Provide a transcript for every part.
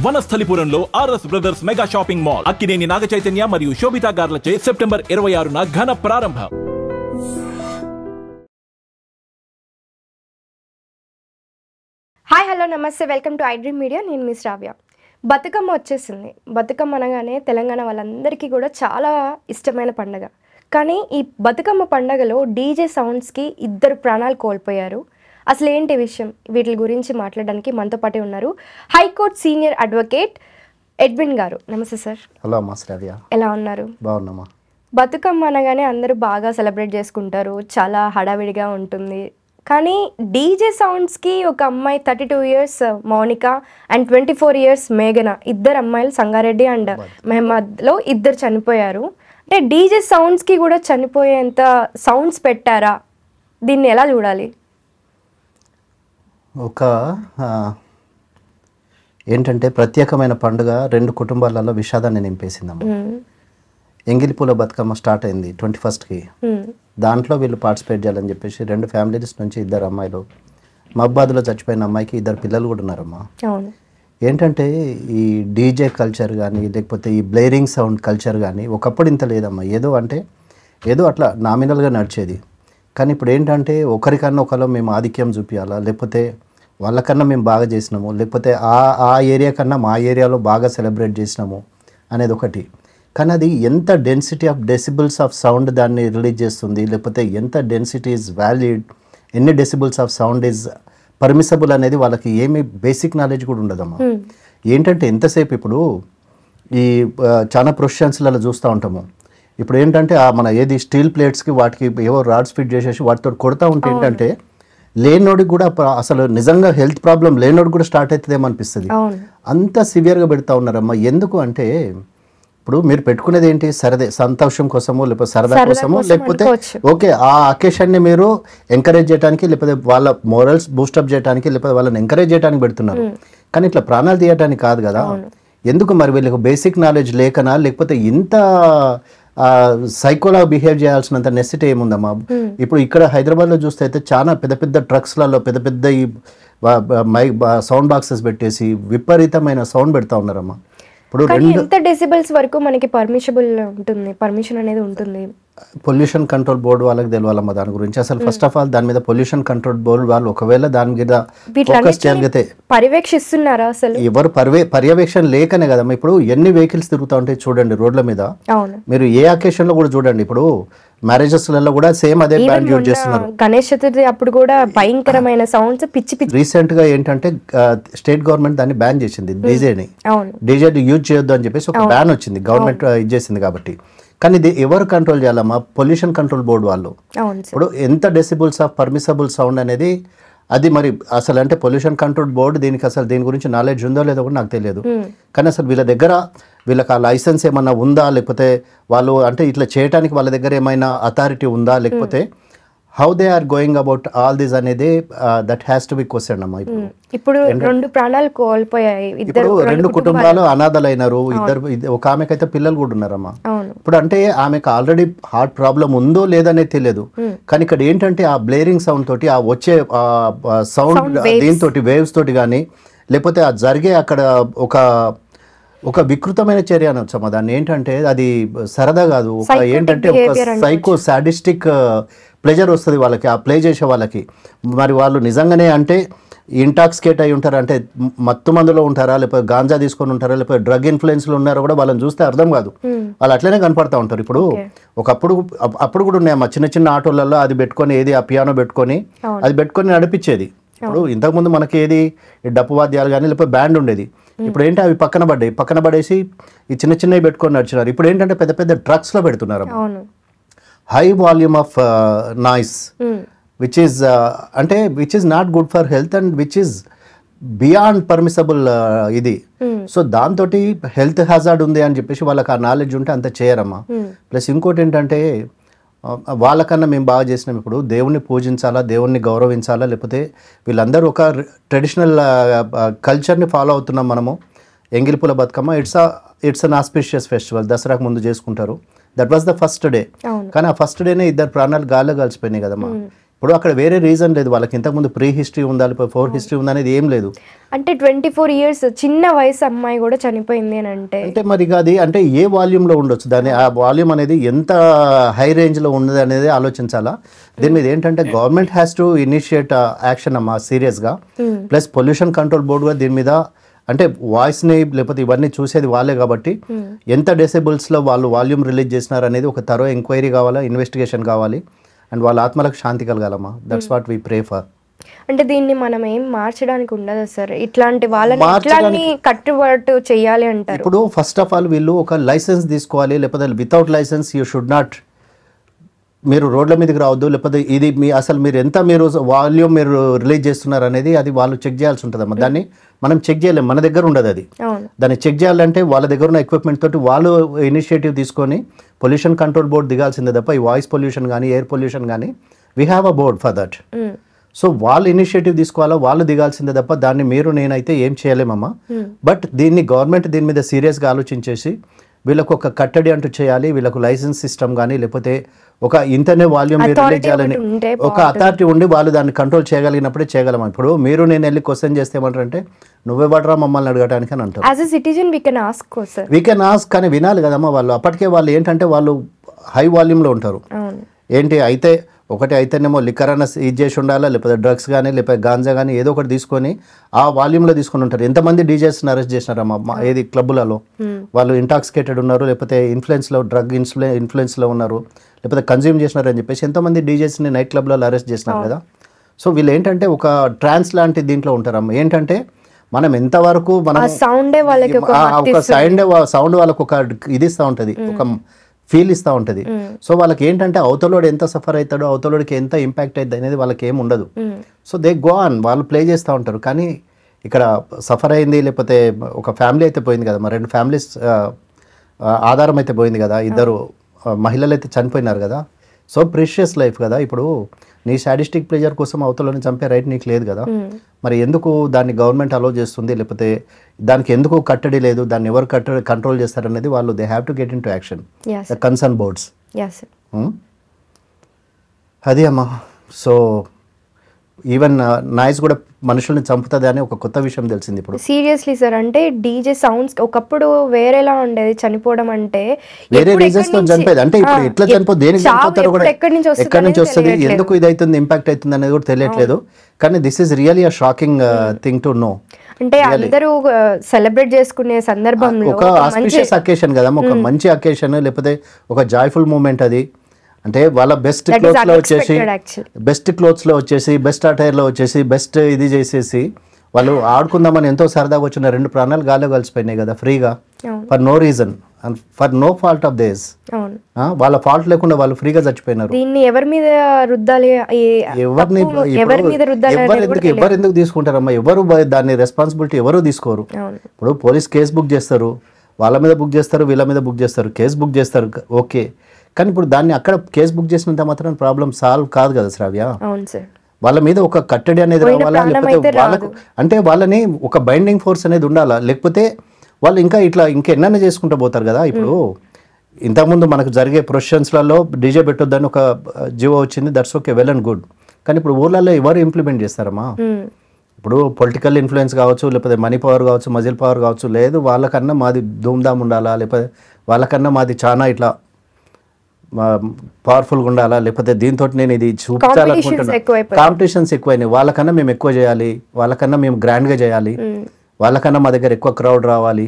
వనస్థలిపురంలో RS brothers mega shopping mall Akkineni Naga Chaitanya మరియు శోభితా గార్లచే September 26న ఘన ప్రారంభం. హాయ్ హలో నమస్తే, వెల్కమ్ టు ఐడ్రీమ్ మీడియా. నేను మీ శ్రావ్య. బతుకమ్మ వచ్చేసింది. బతుకమ్మ అనగానే తెలంగాణ వాళ్ళందరికీ కూడా చాలా ఇష్టమైన పండుగ. కానీ ఈ బతుకమ్మ పండుగలో డీజే సౌండ్స్కి 2 ప్రాణాలు కోల్పోయారు. అసలు ఏంటి విషయం? వీటి గురించి మాట్లాడడానికి మనతో పాటే ఉన్నారు హైకోర్టు సీనియర్ అడ్వకేట్ ఎడ్విన్ గారు. నమస్తే సార్. హలో అమ్మా శ్రావ్య, ఎలా ఉన్నారు? బాగున్నామా. బతుకమ్మ అనగానే అందరూ బాగా సెలబ్రేట్ చేసుకుంటారు, చాలా హడావిడిగా ఉంటుంది. కానీ డీజే సౌండ్స్కి ఒక అమ్మాయి 32 ఇయర్స్ మౌనిక అండ్ 24 ఇయర్స్ మేఘన, 2 అమ్మాయిలు సంగారెడ్డి అండ్ మహమ్మద్లో 2 చనిపోయారు. అంటే డీజే సౌండ్స్కి కూడా చనిపోయేంత సౌండ్స్ పెట్టారా? దీన్ని ఎలా చూడాలి? ఒక ఏంటంటే ప్రత్యేకమైన పండుగ 2 కుటుంబాలలో విషాదాన్ని నింపేసిందమ్మా. ఎంగిలిపూల బతుకమ్మ స్టార్ట్ అయింది 21st. దాంట్లో వీళ్ళు పార్టిసిపేట్ చేయాలని చెప్పేసి 2 ఫ్యామిలీస్ నుంచి 2 అమ్మాయిలు, మహబాద్లో చచ్చిపోయిన అమ్మాయికి 2 పిల్లలు కూడా ఉన్నారమ్మా. ఏంటంటే ఈ డీజే కల్చర్ కానీ లేకపోతే ఈ బ్లేరింగ్ సౌండ్ కల్చర్ కానీ ఒకప్పుడు ఇంత లేదమ్మా. ఏదో అట్లా నామినల్గా నడిచేది. కానీ ఇప్పుడు ఏంటంటే ఒకరికన్నా ఒకరు మేము ఆధిక్యం చూపించాలా, లేకపోతే వాళ్ళకన్నా మేము బాగా చేసినాము, లేకపోతే ఆ ఏరియా కన్నా మా ఏరియాలో బాగా సెలబ్రేట్ చేసినాము అనేది ఒకటి. కానీ అది ఎంత density of decibels of sound దాన్ని రిలీజ్ చేస్తుంది, లేకపోతే ఎంత డెన్సిటీ ఈజ్ వ్యాలిడ్, ఎన్ని decibels of sound is permissible అనేది వాళ్ళకి ఏమీ బేసిక్ నాలెడ్జ్ కూడా ఉండదమ్మా. ఏంటంటే ఎంతసేపు ఇప్పుడు ఈ చాలా ప్రొఫెషన్స్లలో చూస్తూ ఉంటాము. ఇప్పుడు ఏంటంటే మన ఏది స్టీల్ ప్లేట్స్కి వాటికి ఏవో రాడ్స్ ఫిట్ చేసేసి వాటితో కొడతా ఉంటే ఏంటంటే లేనోడికి కూడా అసలు నిజంగా హెల్త్ ప్రాబ్లం లేనోడికి కూడా స్టార్ట్ అవుతుందేమో అనిపిస్తుంది. అంత సివియర్గా పెడతా ఉన్నారమ్మా. ఎందుకు అంటే ఇప్పుడు మీరు పెట్టుకునేది ఏంటి, సంతోషం కోసమో లేకపోతే సరదా కోసమో, లేకపోతే ఓకే ఆ అకేషన్ని మీరు ఎంకరేజ్ చేయడానికి, లేకపోతే వాళ్ళ మోరల్స్ బూస్టప్ చేయడానికి, లేకపోతే వాళ్ళని ఎంకరేజ్ చేయడానికి పెడుతున్నారు. కానీ ఇట్లా ప్రాణాలు తీయడానికి కాదు కదా. ఎందుకు మరి వీళ్ళకి బేసిక్ నాలెడ్జ్ లేకనా, లేకపోతే ఇంత సైకోలా బిహేవ్ చేయాల్సినంత నెసిటీ ఏముందమ్మా? ఇప్పుడు ఇక్కడ హైదరాబాద్లో చూస్తే అయితే చాలా పెద్ద ట్రక్స్లలో పెద్ద ఈ సౌండ్ బాక్సెస్ పెట్టేసి విపరీతమైన సౌండ్ పెడతా ఉన్నారమ్మా. ఇప్పుడు ఎంత డెసిబెల్స్ వరకు మనకి పర్మిషన్ అనేది ఉంటుంది? పొల్యూషన్ కంట్రోల్ బోర్డు వాళ్ళకి తెలియాలమ్మా దాని గురించి. అసలు ఫస్ట్ ఆఫ్ ఆల్ దాని మీద పొల్యూషన్ కంట్రోల్ బోర్డు వాళ్ళు ఒకవేళ దాని మీద ఫోకస్ చేయగలిగితే, పర్యవేక్షిస్తున్నారా? అసలు ఎవరు పర్యవేక్షణ లేకనే కదమ్మా. ఇప్పుడు ఎన్ని వెహికల్స్ తిరుగుతూ ఉంటాయి చూడండి రోడ్ల మీద. మీరు ఏ అకేషన్ లో కూడా చూడండి, ఇప్పుడు మ్యారేజెస్ లలో కూడా సేమ్ అదే బ్యాండ్ యూజ్ చేస్తున్నారు. గణేష్ చతుర్థి అప్పుడు కూడా భయంకరమైన సౌండ్స్ పిచ్చి. రీసెంట్ గా ఏంటంటే స్టేట్ గవర్నమెంట్ దాన్ని బ్యాన్ చేసింది, డీజే యూజ్ చేయొద్దు అని చెప్పేసి ఒక బ్యాన్ వచ్చింది, గవర్నమెంట్ ఇచ్చేసింది కాబట్టి. కానీ ఇది ఎవరు కంట్రోల్ చేయాలమ్మా? పొల్యూషన్ కంట్రోల్ బోర్డు వాళ్ళు. ఇప్పుడు ఎంత డెసిబుల్స్ ఆఫ్ పర్మిసబుల్ సౌండ్ అనేది అది మరి అసలు అంటే పొల్యూషన్ కంట్రోల్ బోర్డు దీనికి అసలు దీని గురించి నాలెడ్జ్ ఉందో లేదో కూడా నాకు తెలియదు. కానీ అసలు వీళ్ళకి ఆ లైసెన్స్ ఏమన్నా ఉందా, లేకపోతే వాళ్ళు అంటే ఇట్లా చేయడానికి వాళ్ళ దగ్గర ఏమైనా అథారిటీ ఉందా, లేకపోతే how they are going about all this అనేది that has to be question అమ్మా. ఇప్పుడు 2 ప్రాణాలు కోల్పోయాయి. ఇప్పుడు 2 కుటుంబాలు అనాథలైనారు. ఒక ఆమెకైతే పిల్లలు కూడా ఉన్నారమ్మా. ఇప్పుడు అంటే ఆమెకు ఆల్రెడీ హార్ట్ ప్రాబ్లం ఉందో లేదనేది తెలియదు. కానీ ఇక్కడ ఏంటంటే ఆ బ్లేరింగ్ సౌండ్ తోటి, ఆ వచ్చే సౌండ్ దీంతో వేవ్స్ తోటి కానీ, లేకపోతే ఆ జరిగే అక్కడ ఒక వికృతమైన చర్య అనొచ్చమ్మా దాన్ని. ఏంటంటే అది సరదా కాదు, ఒక ఏంటంటే ఒక సైకో సాడిస్టిక్ ప్లెజర్ వస్తుంది వాళ్ళకి, ఆ ప్లే చేసే వాళ్ళకి. మరి వాళ్ళు నిజంగానే అంటే ఇంటాక్సికేట్ అయి ఉంటారా, అంటే మత్తు మందులో ఉంటారా, లేకపోతే గాంజా తీసుకొని ఉంటారా, లేకపోతే డ్రగ్ ఇన్ఫ్లుయెన్స్లో ఉన్నారో కూడా వాళ్ళని చూస్తే అర్థం కాదు. వాళ్ళు అట్లనే కనపడతా ఉంటారు. ఇప్పుడు అప్పుడు కూడా ఉన్నాయమ్మా చిన్న ఆటోలలో అది పెట్టుకొని, ఏది ఆ పియానో పెట్టుకొని అది పెట్టుకొని నడిపించేది. ఇప్పుడు ఇంతకుముందు మనకి ఏది డప్పు వాద్యాలు కానీ లేకపోతే బ్యాండ్ ఉండేది. ఇప్పుడు ఏంటి అవి పక్కన పడేసి ఈ చిన్నవి పెట్టుకొని నడిచినారు. ఇప్పుడు ఏంటంటే పెద్ద ట్రక్స్లో పెడుతున్నారు, high volume of noise, which is not good for health and which is beyond permissible ఇది. సో దాంతో హెల్త్ హ్యాజార్డ్ ఉంది అని చెప్పేసి వాళ్ళకి ఆ నాలెడ్జ్ ఉంటే అంత చేయరమ్మా. ప్లస్ ఇంకోటి ఏంటంటే వాళ్ళకన్నా మేము బాగా చేసినాం. ఇప్పుడు దేవుణ్ణి పూజించాలా, దేవుణ్ణి గౌరవించాలా, లేకపోతే వీళ్ళందరూ ఒక ట్రెడిషనల్ కల్చర్ని ఫాలో అవుతున్నాం మనము. Engilipula Bathukamma it's an auspicious festival, దసరాకు ముందు చేసుకుంటారు. That was the first day. కానీ ఆ ఫస్ట్ డేనే 2 ప్రాణాలు గాల్లో కలిసిపోయినాయి కదమ్మా. ఇప్పుడు అక్కడ వేరే రీజన్ లేదు, వాళ్ళకి ఇంతకుముందు ప్రీ హిస్టరీ ఉందా లేకపోతే ఫోర్ హిస్టరీ ఉందా అనేది ఏం లేదు. అంటే 24 years చిన్న వయసు అమ్మాయి కూడా చనిపోయింది అని అంటే మరి అది అంటే ఏ వాల్యూమ్లో ఉండొచ్చు, దాని ఆ వాల్యూమ్ అనేది ఎంత హై రేంజ్లో ఉన్నది అనేది ఆలోచించాలా. దీని మీద ఏంటంటే government has to initiate action అమ్మా సీరియస్గా. ప్లస్ పొల్యూషన్ కంట్రోల్ బోర్డు కూడా దీని మీద అంటే వాయిస్ని లేకపోతే ఇవన్నీ చూసేది వాళ్ళే కాబట్టి ఎంత డెసిబుల్స్లో వాళ్ళు వాల్యూమ్ రిలీజ్ చేసినారు అనేది ఒక తరో ఎంక్వైరీ కావాలా, ఇన్వెస్టిగేషన్ కావాలి, అండ్ వాళ్ళ ఆత్మలకు శాంతి కలగాలమ్మా. That's what we pray for. అంటే దీన్ని మనం ఏం మార్చడానికి ఉండదు సార్, ఇట్లాంటి వాళ్ళని కట్టుబాటు చేయాలి అంటారు. ఇప్పుడు ఫస్ట్ ఆఫ్ ఆల్ వీళ్ళు ఒక లైసెన్స్ తీసుకోవాలి, లేకపోతే without licence you should not, మీరు రోడ్ల మీదకి రావద్దు, లేకపోతే ఇది మీ అసలు మీరు ఎంత మీరు వాల్యూమ్ మీరు రిలీజ్ చేస్తున్నారు అనేది అది వాళ్ళు చెక్ చేయాల్సి ఉంటుందమ్మా. దాన్ని మనం చెక్ చేయలేము, మన దగ్గర ఉండదు అది. దాన్ని చెక్ చేయాలంటే వాళ్ళ దగ్గర ఉన్న ఎక్విప్మెంట్ తోటి వాళ్ళు ఇనిషియేటివ్ తీసుకొని పొల్యూషన్ కంట్రోల్ బోర్డు దిగాల్సిందే తప్ప ఈ వాయిస్ పొల్యూషన్ కానీ ఎయిర్ పొల్యూషన్ కానీ we have a board for that. So వాళ్ళు ఇనిషియేటివ్ తీసుకోవాలా, వాళ్ళు దిగాల్సిందే తప్ప దాన్ని మీరు నేనైతే ఏం చేయలేమమ్మా. బట్ దీన్ని గవర్నమెంట్ దీని మీద సీరియస్గా ఆలోచించేసి వీళ్ళకు ఒక కట్టడి అంటూ చేయాలి, వీళ్ళకు లైసెన్స్ సిస్టమ్ కానీ లేకపోతే ఒక ఇంతనే వాల్యూమ్ రిలీజ్ చేయాలని ఒక అథారిటీ ఉండి వాళ్ళు దాన్ని కంట్రోల్ చేయగలిగినప్పుడే చేయగలమా. ఇప్పుడు మీరు నేను వెళ్ళి క్వశ్చన్ చేస్తే ఏమంటారంటే నువ్వే పడరా మమ్మల్ని అడగడానికి అని అంటారు. As a citizen we can ask కానీ వినాలి కదమ్మా వాళ్ళు. అప్పటికే వాళ్ళు ఏంటంటే వాళ్ళు హై వాల్యూమ్లో ఉంటారు. ఏంటి అయితే ఒకటి అయితేనేమో లిక్కర్ అన్న ఇది చేసి ఉండాలా, లేకపోతే డ్రగ్స్ కానీ లేకపోతే గాంజా కానీ ఏదో ఒకటి తీసుకొని ఆ వాల్యూమ్లో తీసుకొని ఉంటారు. ఎంతమంది డీజేస్ని అరెస్ట్ చేసినారమ్మా ఏది క్లబ్బులలో, వాళ్ళు ఇంటాక్సికేటెడ్ ఉన్నారు, లేకపోతే ఇన్ఫ్లుయెన్స్లో డ్రగ్ ఇన్ఫ్లుయెన్స్లో ఉన్నారు, లేకపోతే కన్జ్యూమ్ చేసినారు అని చెప్పేసి ఎంతోమంది డీజేస్ని నైట్ క్లబ్లలో అరెస్ట్ చేసినారు కదా. సో వీళ్ళు ఏంటంటే ఒక ట్రాన్స్ లాంటి దీంట్లో ఉంటారమ్మా. ఏంటంటే మనం ఎంతవరకు మనం ఒక సౌండ్ వాళ్ళకు ఒక ఇది ఇస్తూ ఉంటుంది, ఒక ఫీల్ ఇస్తూ ఉంటుంది. సో వాళ్ళకి ఏంటంటే అవతలోడు ఎంత సఫర్ అవుతాడో అవతలోడికి ఎంత ఇంపాక్ట్ అవుతుంది అనేది వాళ్ళకి ఏమి ఉండదు. సో దే గో ఆన్, వాళ్ళు ప్లే చేస్తూ ఉంటారు. కానీ ఇక్కడ సఫర్ అయింది లేకపోతే ఒక ఫ్యామిలీ అయితే పోయింది కదా, మరి 2 ఫ్యామిలీస్ ఆధారం అయితే పోయింది కదా, 2 మహిళలు అయితే చనిపోయినారు కదా. సో ప్రీషియస్ లైఫ్ కదా. ఇప్పుడు నీ సాడిస్టిక్ ప్లెజర్ కోసం అవతలని చంపే రైట్ నీకు లేదు కదా. మరి ఎందుకు దాన్ని గవర్నమెంట్ అలో చేస్తుంది, లేకపోతే దానికి ఎందుకు కట్టడి లేదు, దాన్ని ఎవరు కంట్రోల్ చేస్తారనేది వాళ్ళు they have to get in to action, the concern boards. అది అమ్మా. సో ఈవెన్ నాయిస్ కూడా మనుషుల్ని చంపుతుంది అని ఒక కొత్త విషయం తెలిసింది ఇప్పుడు. సీరియస్లీ సార్, అంటే డీజే సౌండ్స్ ఒకప్పుడు వేరేలా ఉండేది, చనిపోవడం అంటే వేరే రీజన్స్ తో చనిపోయేది. అంటే ఇప్పుడు ఎట్లా చనిపోతుంది, దేనికి చనిపోతారో కూడా ఎక్కడి నుంచి వస్తుంది, ఎందుకు ఇది అవుతుంది, ఇంపాక్ట్ అవుతుంది అనేది కూడా తెలియట్లేదు. కానీ this is really a shocking thing to know. అంటే అందరూ సెలబ్రేట్ చేసుకునే సందర్భంలో ఒక ఆస్పిషియస్ అకేషన్ కదా, ఒక మంచి అకేషన్ లేకపోతే ఒక జాయ్ఫుల్ మూమెంట్ అది. అంటే వాళ్ళ బెస్ట్ క్లోత్స్లో వచ్చేసి బెస్ట్ అటైర్లో వచ్చేసి బెస్ట్ ఇది చేసేసి వాళ్ళు ఆడుకుందామని ఎంతో సరదాగా వచ్చిన 2 ప్రాణాలు గాల్లో కలిసిపోయినాయి కదా ఫ్రీగా, for no reason and for no fault of these. వాళ్ళ ఫాల్ట్ లేకుండా వాళ్ళు ఫ్రీగా చచ్చిపోయినారు. దీన్ని ఎవరి మీద రుద్దాలి, ఎవరు ఎందుకు తీసుకుంటారమ్మా, ఎవరు దాన్ని రెస్పాన్సిబిలిటీ ఎవరు తీసుకోరు. ఇప్పుడు పోలీస్ కేసు బుక్ చేస్తారు, వాళ్ళ మీద బుక్ చేస్తారు, వీళ్ళ మీద బుక్ చేస్తారు, కేసు బుక్ చేస్తారు, ఓకే. కానీ ఇప్పుడు దాన్ని అక్కడ కేసు బుక్ చేసినంత మాత్రం ప్రాబ్లం సాల్వ్ కాదు కదా శ్రావ్య. వాళ్ళ మీద ఒక కట్టడి అనేది రావాలా, లేకపోతే వాళ్ళకు అంటే వాళ్ళని ఒక బైండింగ్ ఫోర్స్ అనేది ఉండాలా, లేకపోతే వాళ్ళు ఇంకెన్నైనా చేసుకుంటూ పోతారు కదా. ఇప్పుడు ఇంతకుముందు మనకు జరిగే ప్రొఫెషన్స్లలో డీజే పెట్టొద్దని ఒక జీవో వచ్చింది, that's okay, well and good. కానీ ఇప్పుడు ఊర్లలో ఎవరు ఇంప్లిమెంట్ చేస్తారమ్మా. ఇప్పుడు పొలిటికల్ ఇన్ఫ్లుయెన్స్ కావచ్చు, లేకపోతే మనీ పవర్ కావచ్చు, మజిల్ పవర్ కావచ్చు, లేదు వాళ్ళకన్నా మాది ధూమ్ధామ్ ఉండాలా, లేకపోతే వాళ్ళకన్నా మాది చాలా ఇట్లా పవర్ఫుల్గా ఉండాలా, లేకపోతే దీంతో నేను ఇది చూపించాలనుకుంటున్నా. కాంపిటీషన్స్ ఎక్కువైనాయి, వాళ్ళకన్నా మేము ఎక్కువ చేయాలి, వాళ్ళకన్నా మేము గ్రాండ్గా చేయాలి, వాళ్ళకన్నా మా దగ్గర ఎక్కువ క్రౌడ్ రావాలి,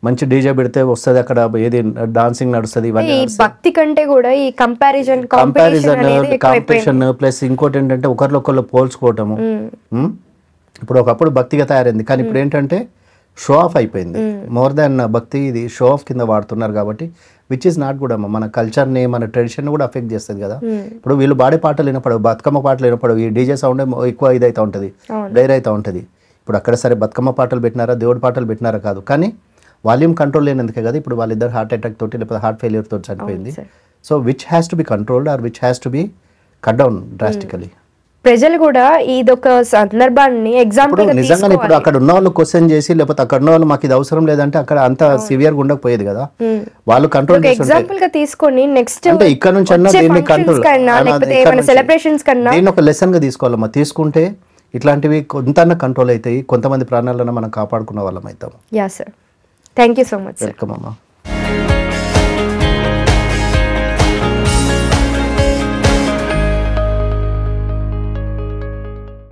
మంచి డీజే పెడితే వస్తుంది, అక్కడ ఏది డాన్సింగ్ నడుస్తుంది, భక్తి కంటే కూడా ఈ కంపారిజన్ కాంపిటీషన్ ప్లస్ ఇంకోటి ఏంటంటే ఒకరికొకరు పోల్చుకోవటము. ఇప్పుడు ఒకప్పుడు భక్తిగా తయారైంది, కానీ ఇప్పుడు ఏంటంటే షో ఆఫ్ అయిపోయింది. మోర్ దాన్ భక్తి ఇది షో ఆఫ్ కింద వాడుతున్నారు కాబట్టి విచ్ ఈస్ నాట్ గుడ్ అమ్మ. మన కల్చర్ని మన ట్రెడిషన్ కూడా అఫెక్ట్ చేస్తుంది కదా. ఇప్పుడు వీళ్ళు పాడే పాటలు వినపడవు, బతుకమ్మ పాటలు వినపడవు, ఈ డీజే సౌండ్ ఎక్కువ ఇదైతే ఉంటుంది, డైర్ అవుతూ ఉంటుంది. ఇప్పుడు అక్కడ సరే బతుకమ్మ పాటలు పెట్టినారా, దేవుడి పాటలు పెట్టినారా కాదు, కానీ వాల్యూమ్ కంట్రోల్ లేనందుకే కదా ఇప్పుడు వాళ్ళిద్దరు హార్ట్ అటాక్ తోటి లేకపోతే హార్ట్ ఫెయిల్యూర్ తోటి చనిపోయింది. So which has to be controlled or which has to be cut down drastically. ప్రజలు కూడా ఇదొక సందర్భాన్ని ఎగ్జాంపుల్ నిజంగా ఇప్పుడు అక్కడ ఉన్న వాళ్ళు క్వశ్చన్ చేసి లేకపోతే అక్కడ ఉన్న వాళ్ళు మాకు ఇది అవసరం లేదంటే అక్కడ అంత సివియర్ గా ఉండకపోయేది కదా, వాళ్ళు కంట్రోల్ ఎగ్జాంపుల్ గా తీసుకొని నెక్స్ట్ అంటే ఇక్కడ నుంచి అన్న దీన్ని కంట్రోల్ సెలబ్రేషన్స్ కన్నా దీన్ని ఒక లెసన్ గా తీసుకోవాలమ్మా. తీసుకుంటే ఇట్లాంటివి కొంత కంట్రోల్ అవుతాయి, కొంతమంది ప్రాణాలను మనం కాపాడుకున్న వాళ్ళం అవుతాం. Yeah sir, thank you so much. Welcome అమ్మా.